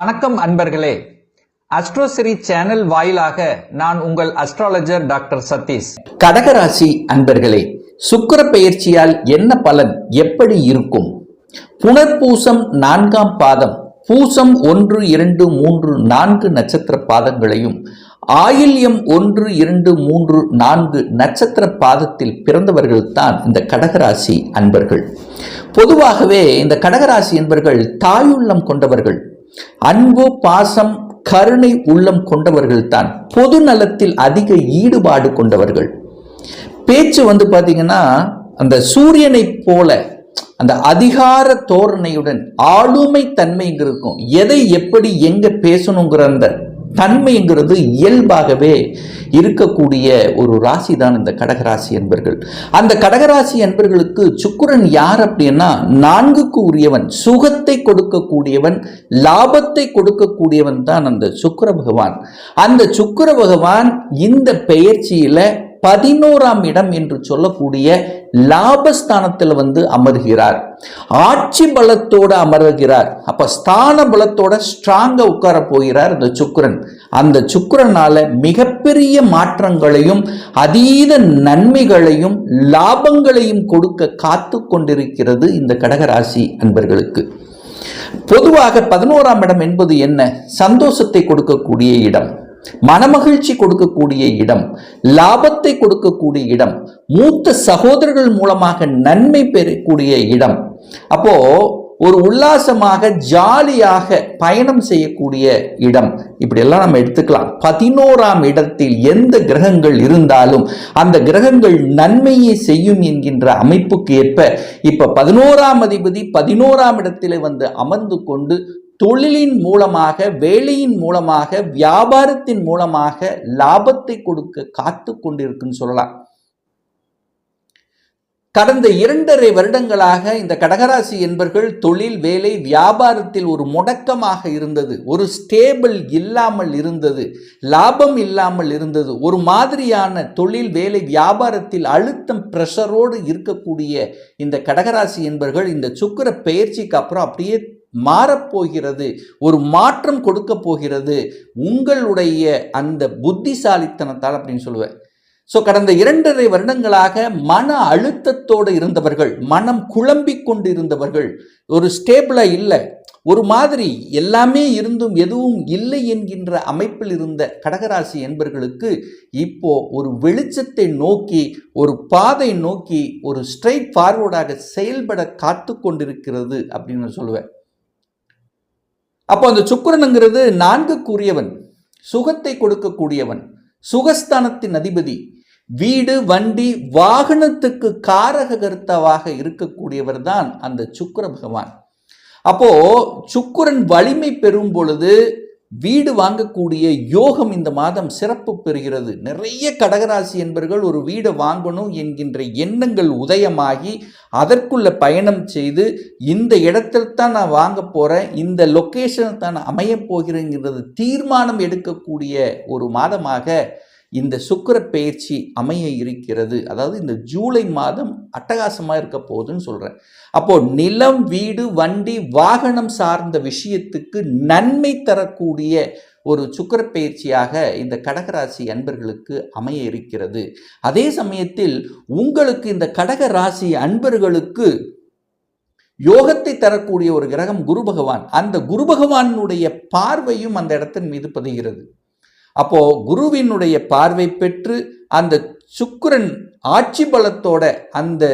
வணக்கம் அன்பர்களே. அஸ்ட்ரோசிரி சேனல் வாயிலாக நான் உங்கள் அஸ்ட்ராலஜர் டாக்டர் சதீஷ். கடகராசி அன்பர்களே, சுக்கிர பெயர்ச்சியால் என்ன பலன், எப்படி இருக்கும்? புனர்பூசம் 4ஆம் பாதம், பூசம் 1, 2, 3, 4 நட்சத்திர பாதங்களையும், ஆயில்யம் 1, 2, 3, 4 நட்சத்திர பாதத்தில் பிறந்தவர்கள் தான் இந்த கடகராசி அன்பர்கள். பொதுவாகவே இந்த கடகராசி அன்பர்கள் தாயுள்ளம் கொண்டவர்கள், அன்பு பாசம் கருணை உள்ளம் கொண்டவர்கள் தான், பொது நலத்தில் அதிக ஈடுபாடு கொண்டவர்கள். பேச்சு பாத்தீங்கன்னா அந்த சூரியனை போல அந்த அதிகார தோரணையுடன் ஆளுமை தன்மைங்கிறதுக்கும், எதை எப்படி எங்க பேசணுங்கிற அந்த தன்மைங்கிறது இயல்பாகவே இருக்கக்கூடிய ஒரு ராசி தான் இந்த கடகராசி என்பர்கள். அந்த கடகராசி என்பர்களுக்கு சுக்கிரன் யார் அப்படின்னா 4க்கு உரியவன், சுகத்தை கொடுக்கக்கூடியவன், லாபத்தை கொடுக்கக்கூடியவன் தான் அந்த சுக்கிர பகவான். அந்த சுக்கிர பகவான் இந்த பெயர்ச்சியில 11ஆம் இடம் என்று சொல்லக்கூடிய லாபஸ்தானத்தில் அமர்கிறார். ஆட்சி பலத்தோடு அமர்கிறார். அப்ப ஸ்தான பலத்தோட ஸ்ட்ராங்கா உட்கார போகிறார் இந்த சுக்கிரன். அந்த சுக்கிரனால மிகப்பெரிய மாற்றங்களையும் அதீத நன்மைகளையும் லாபங்களையும் கொடுக்க காத்து கொண்டிருக்கிறது இந்த கடகராசி அன்பர்களுக்கு. பொதுவாக 11ஆம் இடம் என்பது என்ன? சந்தோஷத்தை கொடுக்கக்கூடிய இடம், மனமகிழ்ச்சி கொடுக்கக்கூடிய இடம், லாபத்தை கொடுக்கக்கூடிய இடம், மூத்த சகோதரர்கள் மூலமாக நன்மை பெறக்கூடிய இடம். அப்போ ஒரு உல்லாசமாக ஜாலியாக பயணம் செய்யக்கூடிய இடம், இப்படி எல்லாம் நம்ம எடுத்துக்கலாம். 11ஆம் இடத்தில் எந்த கிரகங்கள் இருந்தாலும் அந்த கிரகங்கள் நன்மையை செய்யும் என்கின்ற அமைப்புக்கு ஏற்ப இப்ப 11ஆம் அதிபதி 11ஆம் இடத்திலே அமர்ந்து கொண்டு தொழிலின் மூலமாக, வேலையின் மூலமாக, வியாபாரத்தின் மூலமாக லாபத்தை கொடுக்க காத்து கொண்டிருக்குன்னு சொல்லலாம். கடந்த 2.5 வருடங்களாக இந்த கடகராசி என்பர்கள் தொழில், வேலை, வியாபாரத்தில் ஒரு முடக்கமாக இருந்தது, ஒரு ஸ்டேபிள் இல்லாமல் இருந்தது, லாபம் இல்லாமல் இருந்தது, ஒரு மாதிரியான தொழில், வேலை, வியாபாரத்தில் அழுத்தம் பிரஷரோடு இருக்கக்கூடிய இந்த கடகராசி என்பர்கள் இந்த சுக்கிர பெயர்ச்சிக்கு அப்புறம் அப்படியே மாறப்போகிறது, ஒரு மாற்றம் கொடுக்க போகிறது உங்களுடைய அந்த புத்திசாலித்தனத்தால் அப்படின்னு சொல்லுவேன். ஸோ கடந்த 2.5 வருடங்களாக மன அழுத்தத்தோடு இருந்தவர்கள், மனம் குழம்பிக் கொண்டு இருந்தவர்கள், ஒரு ஸ்டேபிளா இல்லை, ஒரு மாதிரி எல்லாமே இருந்தும் எதுவும் இல்லை என்கின்ற அமைப்பில் இருந்த கடகராசி என்பர்களுக்கு இப்போ ஒரு வெளிச்சத்தை நோக்கி, ஒரு பாதை நோக்கி, ஒரு ஸ்ட்ரைட் ஃபார்வர்டாக செயல்பட காத்து கொண்டிருக்கிறது அப்படின்னு சொல்லுவேன். அப்போ அந்த சுக்கிரனுங்கிறது 4க்குரியவன், சுகத்தை கொடுக்கக்கூடியவன், சுகஸ்தானத்தின் அதிபதி, வீடு, வண்டி, வாகனத்துக்கு காரக கர்த்தாவாக இருக்கக்கூடியவர் தான் அந்த சுக்கிர பகவான். அப்போ சுக்கிரன் வலிமை பெறும் பொழுது வீடு வாங்கக்கூடிய யோகம் இந்த மாதம் சிறப்பு பெறுகிறது. நிறைய கடகராசி என்பர்கள் ஒரு வீடு வாங்கணும் என்கின்ற எண்ணங்கள் உதயமாகி அதற்குள்ள பயணம் செய்து இந்த இடத்தில் தான் நான் வாங்க போறேன், இந்த லொக்கேஷனில் தான் அமைய போகிறேங்கிறது தீர்மானம் எடுக்கக்கூடிய ஒரு மாதமாக இந்த சுக்கிர பெயர்ச்சி அமைய இருக்கிறது. அதாவது இந்த ஜூலை மாதம் அட்டகாசமாக இருக்க போகுதுன்னு சொல்கிறேன். அப்போ நிலம், வீடு, வண்டி, வாகனம் சார்ந்த விஷயத்துக்கு நன்மை தரக்கூடிய ஒரு சுக்கிர பெயர்ச்சியாக இந்த கடகராசி அன்பர்களுக்கு அமைய இருக்கிறது. அதே சமயத்தில் உங்களுக்கு இந்த கடகராசி அன்பர்களுக்கு யோகத்தை தரக்கூடிய ஒரு கிரகம் குரு பகவான். அந்த குரு பகவானுடைய பார்வையும் அந்த இடத்தின் மீது பதிகிறது. அப்போ குருவினுடைய பார்வை பெற்று அந்த சுக்கிரன் ஆட்சி பலத்தோட, அந்த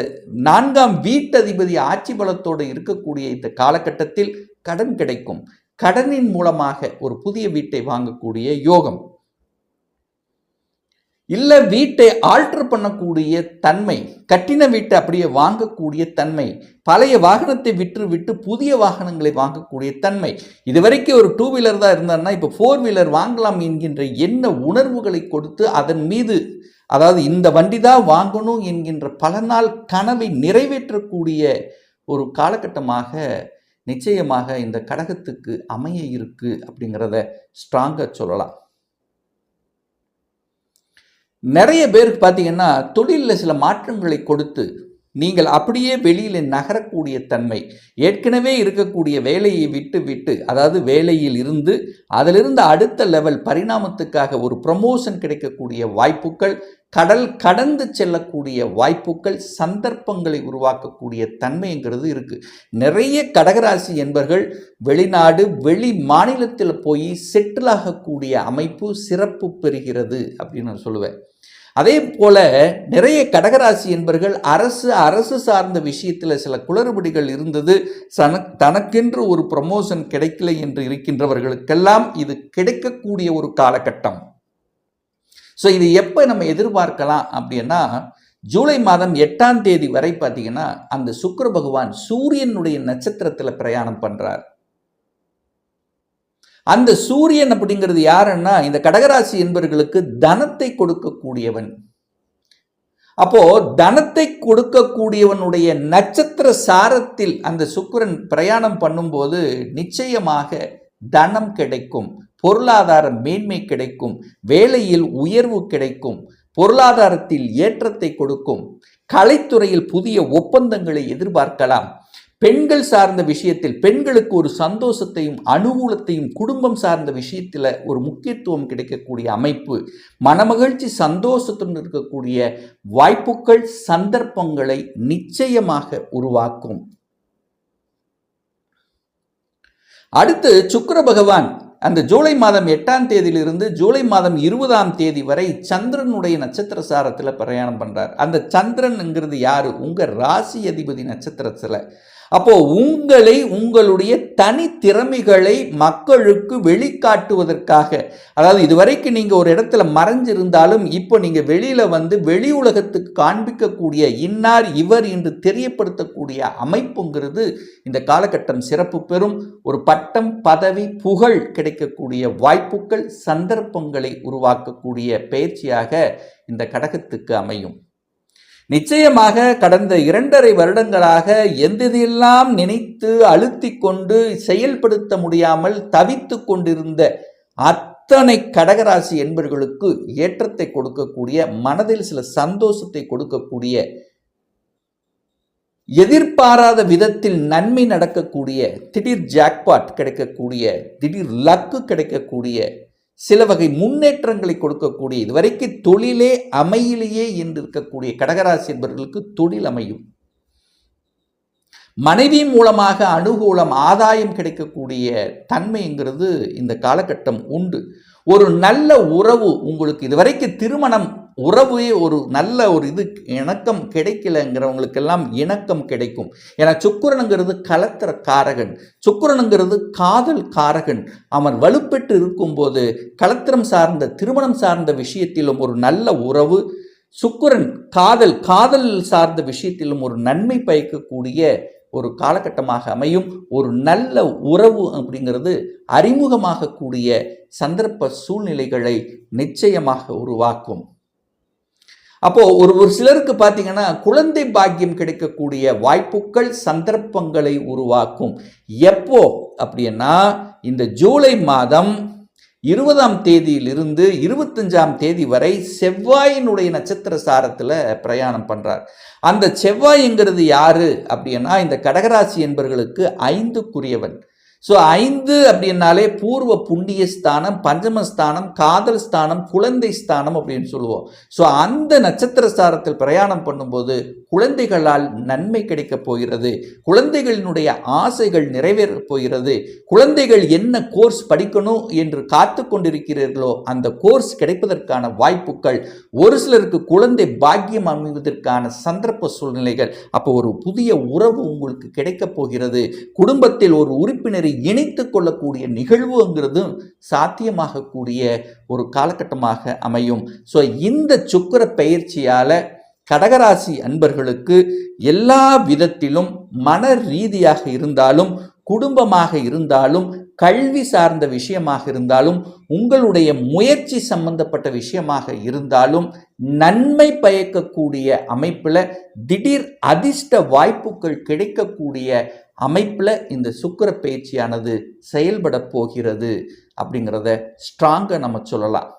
4ஆம் வீட்டதிபதி ஆட்சி பலத்தோடு இருக்கக்கூடிய இந்த காலகட்டத்தில் கடன் கிடைக்கும். கடனின் மூலமாக ஒரு புதிய வீட்டை வாங்கக்கூடிய யோகம், இல்ல வீட்டை ஆல்டர் பண்ணக்கூடிய தன்மை, கட்டின வீட்டை அப்படியே வாங்கக்கூடிய தன்மை, பழைய வாகனத்தை விட்டு புதிய வாகனங்களை வாங்கக்கூடிய தன்மை. இதுவரைக்கும் ஒரு 2 வீலர் தான் இருந்தான்னா இப்போ 4 வீலர் வாங்கலாம் என்கின்ற எண்ண உணர்வுகளை கொடுத்து அதன் மீது, அதாவது இந்த வண்டி தான் வாங்கணும் என்கின்ற பல நாள் கனவை நிறைவேற்றக்கூடிய ஒரு காலகட்டமாக நிச்சயமாக இந்த கடகத்துக்கு அமைய இருக்கு அப்படிங்கிறத ஸ்ட்ராங்கா சொல்லலாம். நிறைய பேருக்கு பார்த்தீங்கன்னா தொழிலில் சில மாற்றங்களை கொடுத்து நீங்கள் அப்படியே வெளியில் நகரக்கூடிய தன்மை, ஏற்கனவே இருக்கக்கூடிய வேலையை விட்டு அதாவது வேலையில் இருந்து அதிலிருந்து அடுத்த லெவல் பரிணாமத்துக்காக ஒரு ப்ரமோஷன் கிடைக்கக்கூடிய வாய்ப்புகள், கடல் கடந்து செல்லக்கூடிய வாய்ப்புகள், சந்தர்ப்பங்களை உருவாக்கக்கூடிய தன்மைங்கிறது இருக்கு. நிறைய கடகராசி என்பர்கள் வெளிநாடு வெளி மாநிலத்தில் போய் செட்டில் ஆகக்கூடிய அமைப்பு சிறப்பு பெறுகிறது அப்படின்னு நான் சொல்லுவேன். அதே போல நிறைய கடகராசி என்பர்கள் அரசு சார்ந்த விஷயத்தில் சில குளறுபடிகள் இருந்தது, தனக்கென்று ஒரு ப்ரமோஷன் கிடைக்கல என்று இருக்கின்றவர்களுக்கெல்லாம் இது கிடைக்கக்கூடிய ஒரு காலகட்டம். ஸோ இது எப்போ நம்ம எதிர்பார்க்கலாம் அப்படின்னா, ஜூலை மாதம் 8ஆம் தேதி வரை பார்த்தீங்கன்னா அந்த சுக்கிர பகவான் சூரியனுடைய நட்சத்திரத்தில் பிரயாணம் பண்றார். அந்த சூரியன் அப்படிங்கிறது யாருன்னா இந்த கடகராசி என்பவர்களுக்கு தனத்தை கொடுக்கக்கூடியவன். அப்போ தனத்தை கொடுக்கக்கூடியவனுடைய நட்சத்திர சாரத்தில் அந்த சுக்கிரன் பிரயாணம் பண்ணும்போது நிச்சயமாக தனம் கிடைக்கும், பொருளாதார மேன்மை கிடைக்கும், வேலையில் உயர்வு கிடைக்கும், பொருளாதாரத்தில் ஏற்றத்தை கொடுக்கும், கலைத்துறையில் புதிய ஒப்பந்தங்களை எதிர்பார்க்கலாம். பெண்கள் சார்ந்த விஷயத்தில் பெண்களுக்கு ஒரு சந்தோஷத்தையும் அனுகூலத்தையும், குடும்பம் சார்ந்த விஷயத்தில் ஒரு முக்கியத்துவம் கிடைக்கக்கூடிய அமைப்பு, மனமகிழ்ச்சி சந்தோஷத்துடன் இருக்கக்கூடிய வாய்ப்புகள், சந்தர்ப்பங்களை நிச்சயமாக உருவாக்கும். அடுத்து சுக்கிர பகவான் அந்த ஜூலை மாதம் 8ஆம் தேதியிலிருந்து ஜூலை மாதம் 20ஆம் தேதி வரை சந்திரனுடைய நட்சத்திர சாரத்தில் பிரயாணம் பண்றார். அந்த சந்திரன்ங்கிறது யாரு? உங்க ராசி அதிபதி நட்சத்திரத்தில். அப்போ உங்களுடைய தனி திறமைகளை மக்களுக்கு வெளிக்காட்டுவதற்காக, அதாவது இதுவரைக்கும் நீங்க ஒரு இடத்துல மறைஞ்சிருந்தாலும் இப்போ நீங்க வெளியில வந்து வெளி உலகத்துக்கு காண்பிக்கக்கூடிய இன்னார் இவர் என்று தெரியப்படுத்தக்கூடிய அமைப்புங்கிறது இந்த காலகட்டம் சிறப்பு பெறும். ஒரு பட்டம், பதவி, புகழ் கிடைக்கக்கூடிய வாய்ப்புகள், சந்தர்ப்பங்களை உருவாக்கக்கூடிய பயிற்சியாக இந்த கடகத்துக்கு அமையும். நிச்சயமாக கடந்த 2.5 வருடங்களாக எந்தெல்லாம் நினைத்து அழுத்தி கொண்டு செயல்படுத்த முடியாமல் தவித்து கொண்டிருந்த அத்தனை கடகராசி என்பவர்களுக்கு ஏற்றத்தை கொடுக்கக்கூடிய, மனதில் சில சந்தோஷத்தை கொடுக்கக்கூடிய, எதிர்பாராத விதத்தில் நன்மை நடக்கக்கூடிய, திடீர் ஜாக்பாட் கிடைக்கக்கூடிய, திடீர் லக்கு கிடைக்கக்கூடிய, சில வகை முன்னேற்றங்களை கொடுக்கக்கூடிய, இதுவரைக்கும் தொழிலே அமையிலேயே என்று இருக்கக்கூடிய கடகராசி என்பவர்களுக்கு தொழில் அமையும். மனைவி மூலமாக அனுகூலம், ஆதாயம் கிடைக்கக்கூடிய தன்மைங்கிறது இந்த காலகட்டம் உண்டு. ஒரு நல்ல உறவு உங்களுக்கு இதுவரைக்கும் திருமணம் உறவே ஒரு நல்ல ஒரு இணக்கம் கிடைக்கலங்கிறவங்களுக்கெல்லாம் இணக்கம் கிடைக்கும். ஏன்னா சுக்கிரனுங்கிறது கலத்திர காரகன், சுக்கிரனுங்கிறது காதல் காரகன். அவன் வலுப்பெற்று இருக்கும்போது கலத்திரம் சார்ந்த திருமணம் சார்ந்த விஷயத்திலும் ஒரு நல்ல உறவு, சுக்கிரன் காதல் சார்ந்த விஷயத்திலும் ஒரு நன்மை பயக்கக்கூடிய ஒரு காலகட்டமாக அமையும். ஒரு நல்ல உறவு அப்படிங்கிறது அறிமுகமாகக்கூடிய சந்தர்ப்ப சூழ்நிலைகளை நிச்சயமாக உருவாக்கும். அப்போ ஒரு சிலருக்கு பார்த்தீங்கன்னா குழந்தை பாக்கியம் கிடைக்கக்கூடிய வாய்ப்புகள், சந்தர்ப்பங்களை உருவாக்கும். எப்போ அப்படின்னா இந்த ஜூலை மாதம் 20ஆம் தேதியிலிருந்து 25ஆம் தேதி வரை செவ்வாயினுடைய நட்சத்திர சாரத்தில் பிரயாணம் பண்றார். அந்த செவ்வாய்ங்கிறது யாரு அப்படின்னா இந்த கடகராசி என்பவர்களுக்கு 5க்குரியவன். ஸோ 5 அப்படின்னாலே பூர்வ புண்ணிய ஸ்தானம், பஞ்சமஸ்தானம், காதல் ஸ்தானம், குழந்தை ஸ்தானம் அப்படின்னு சொல்லுவோம். ஸோ அந்த நட்சத்திர சாரத்தில் பிரயாணம் பண்ணும்போது குழந்தைகளால் நன்மை கிடைக்கப் போகிறது, குழந்தைகளினுடைய ஆசைகள் நிறைவேறப் போகிறது. குழந்தைகள் என்ன கோர்ஸ் படிக்கணும் என்று காத்து கொண்டிருக்கிறீர்களோ அந்த கோர்ஸ் கிடைப்பதற்கான வாய்ப்புகள், ஒரு சிலருக்கு குழந்தை பாக்கியம் அமைவதற்கான சந்தர்ப்ப சூழ்நிலைகள், அப்போ ஒரு புதிய உறவு உங்களுக்கு கிடைக்கப் போகிறது. குடும்பத்தில் ஒரு உறுப்பினரை இணைத்துக் கொள்ளக்கூடிய நிகழ்வுங்கிறது சாத்தியமாகக்கூடிய ஒரு காலகட்டமாக அமையும். ஸோ இந்த சுக்கிர பயிற்சியால கடகராசி அன்பர்களுக்கு எல்லா விதத்திலும், மன ரீதியாக இருந்தாலும், குடும்பமாக இருந்தாலும், கல்வி சார்ந்த விஷயமாக இருந்தாலும், உங்களுடைய முயற்சி சம்பந்தப்பட்ட விஷயமாக இருந்தாலும் நன்மை பயக்கக்கூடிய அமைப்பில், திடீர் அதிர்ஷ்ட வாய்ப்புகள் கிடைக்கக்கூடிய அமைப்பில் இந்த சுக்கிர பயிற்சியானது செயல்பட போகிறது அப்படிங்கிறத ஸ்ட்ராங்காக நம்ம சொல்லலாம்.